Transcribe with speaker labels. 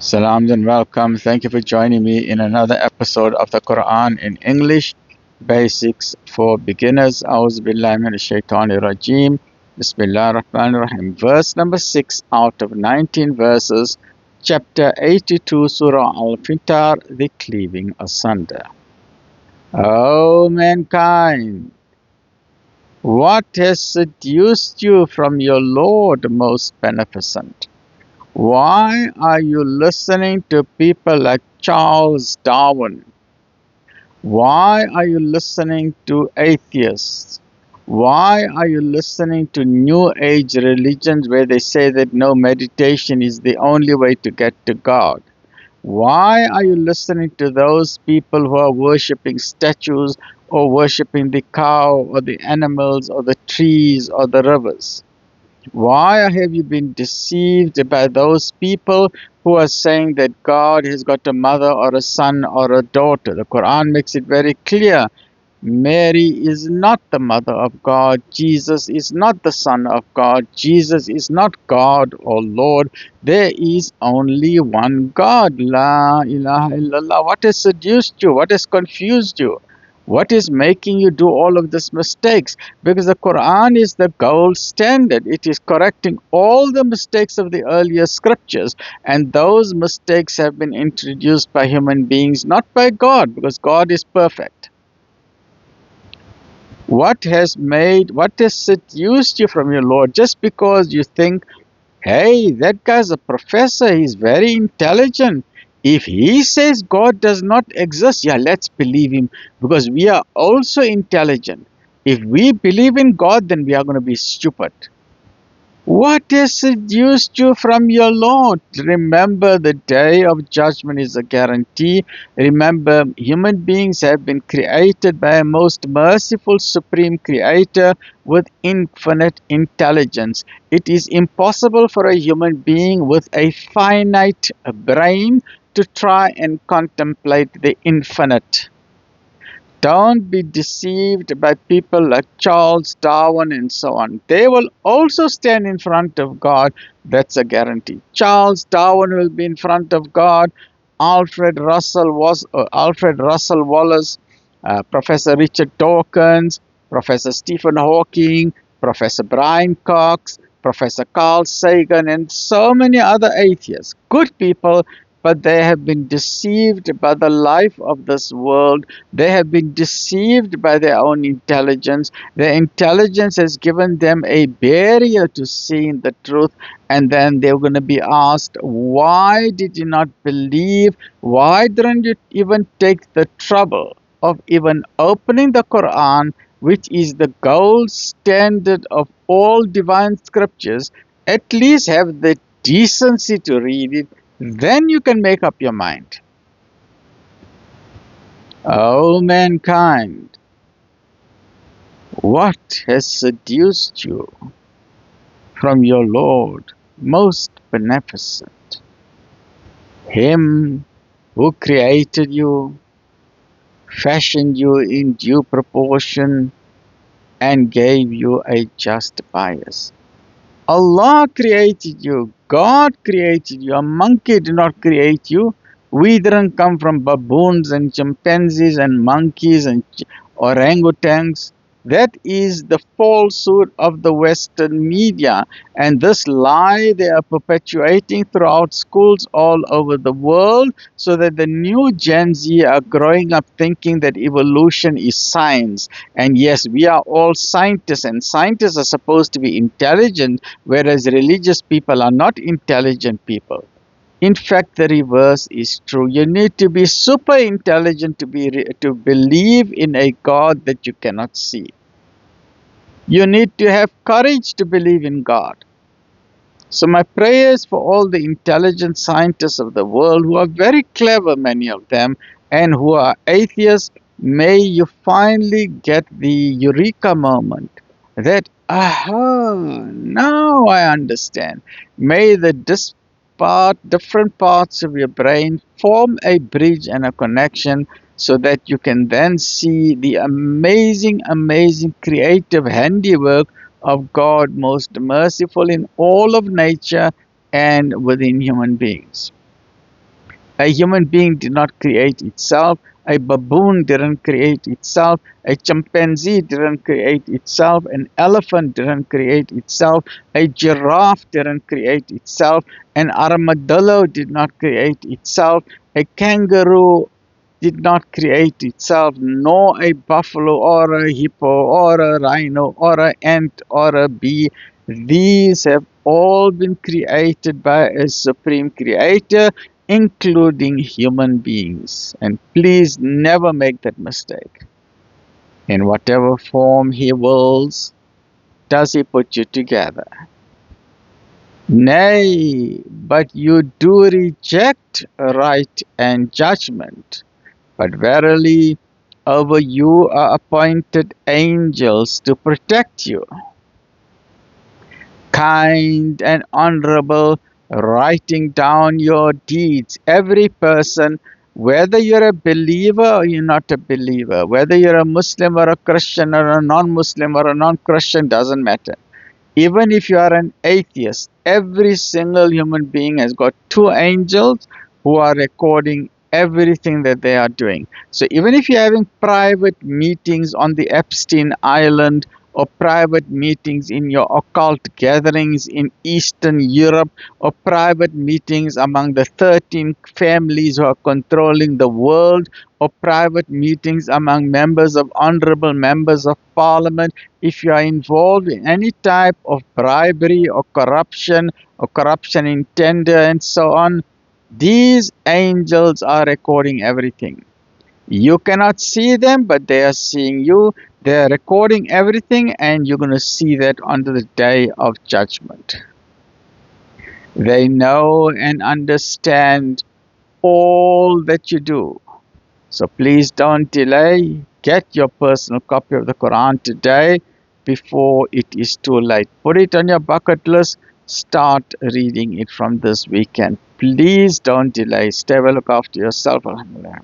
Speaker 1: Salams and welcome. Thank you for joining me in another episode of the Quran in English, Basics for Beginners. A'udhu billahi minash shaitani rajeem. Bismillah ar-Rahman ar-Rahim. Verse number 6 out of 19 verses, chapter 82, Surah Al-Fitar, the cleaving asunder. O mankind, what has seduced you from your Lord most beneficent? Why are you listening to people like Charles Darwin? Why are you listening to atheists? Why are you listening to New Age religions where they say that no, meditation is the only way to get to God? Why are you listening to those people who are worshipping statues or worshipping the cow or the animals or the trees or the rivers? Why have you been deceived by those people who are saying that God has got a mother or a son or a daughter? The Quran makes it very clear. Mary is not the mother of God. Jesus is not the son of God. Jesus is not God or Lord. There is only one God. La ilaha illallah. What has seduced you? What has confused you? What is making you do all of these mistakes? Because the Quran is the gold standard. It is correcting all the mistakes of the earlier scriptures. And those mistakes have been introduced by human beings, not by God, because God is perfect. What has seduced you from your Lord? Just because you think, hey, that guy's a professor, he's very intelligent. If he says God does not exist, yeah, let's believe him because we are also intelligent. If we believe in God, then we are going to be stupid. What has seduced you from your Lord? Remember, the day of judgment is a guarantee. Remember, human beings have been created by a most merciful supreme creator with infinite intelligence. It is impossible for a human being with a finite brain to try and contemplate the infinite. Don't be deceived by people like Charles Darwin and so on. They will also stand in front of God. That's a guarantee. Charles Darwin will be in front of God. Alfred Russel Wallace, Professor Richard Dawkins, Professor Stephen Hawking, Professor Brian Cox, Professor Carl Sagan, and so many other atheists. Good people, but they have been deceived by the life of this world. They have been deceived by their own intelligence. Their intelligence has given them a barrier to seeing the truth. And then they're going to be asked, why did you not believe? Why didn't you even take the trouble of even opening the Quran, which is the gold standard of all divine scriptures? At least have the decency to read it. Then you can make up your mind. O mankind, what has seduced you from your Lord most beneficent? Him who created you, fashioned you in due proportion, and gave you a just bias. Allah created you. God created you. A monkey did not create you. We didn't come from baboons and chimpanzees and monkeys and orangutans. That is the falsehood of the Western media. And this lie they are perpetuating throughout schools all over the world so that the new Gen Z are growing up thinking that evolution is science. And yes, we are all scientists, and scientists are supposed to be intelligent, whereas religious people are not intelligent people. In fact, the reverse is true. You need to be super intelligent to believe in a God that you cannot see. You need to have courage to believe in God. So my prayers for all the intelligent scientists of the world who are very clever, many of them, and who are atheists, may you finally get the eureka moment that, aha, now I understand. May the different parts of your brain form a bridge and a connection so that you can then see the amazing, amazing creative handiwork of God, most merciful in all of nature and within human beings. A human being did not create itself. A baboon didn't create itself. A chimpanzee didn't create itself. An elephant didn't create itself. A giraffe didn't create itself. An armadillo did not create itself. A kangaroo did not create itself, nor a buffalo or a hippo or a rhino or an ant or a bee. These have all been created by a supreme creator, including human beings. And please never make that mistake. In whatever form he wills, does he put you together. Nay, but you do reject right and judgment. But verily, over you are appointed angels to protect you, kind and honorable, writing down your deeds. Every person, whether you're a believer or you're not a believer, whether you're a Muslim or a Christian or a non-Muslim or a non-Christian, doesn't matter. Even if you are an atheist, every single human being has got two angels who are recording everything that they are doing. So even if you're having private meetings on the Epstein Island or private meetings in your occult gatherings in Eastern Europe or private meetings among the 13 families who are controlling the world or private meetings among honorable members of parliament, if you are involved in any type of bribery or corruption in tender and so on, these angels are recording everything. You cannot see them, but they are seeing you. They are recording everything, and you're going to see that on the day of judgment. They know and understand all that you do. So please don't delay. Get your personal copy of the Quran today before it is too late. Put it on your bucket list. Start reading it from this weekend. Please don't delay. Stay well, look after yourself. Alhamdulillah.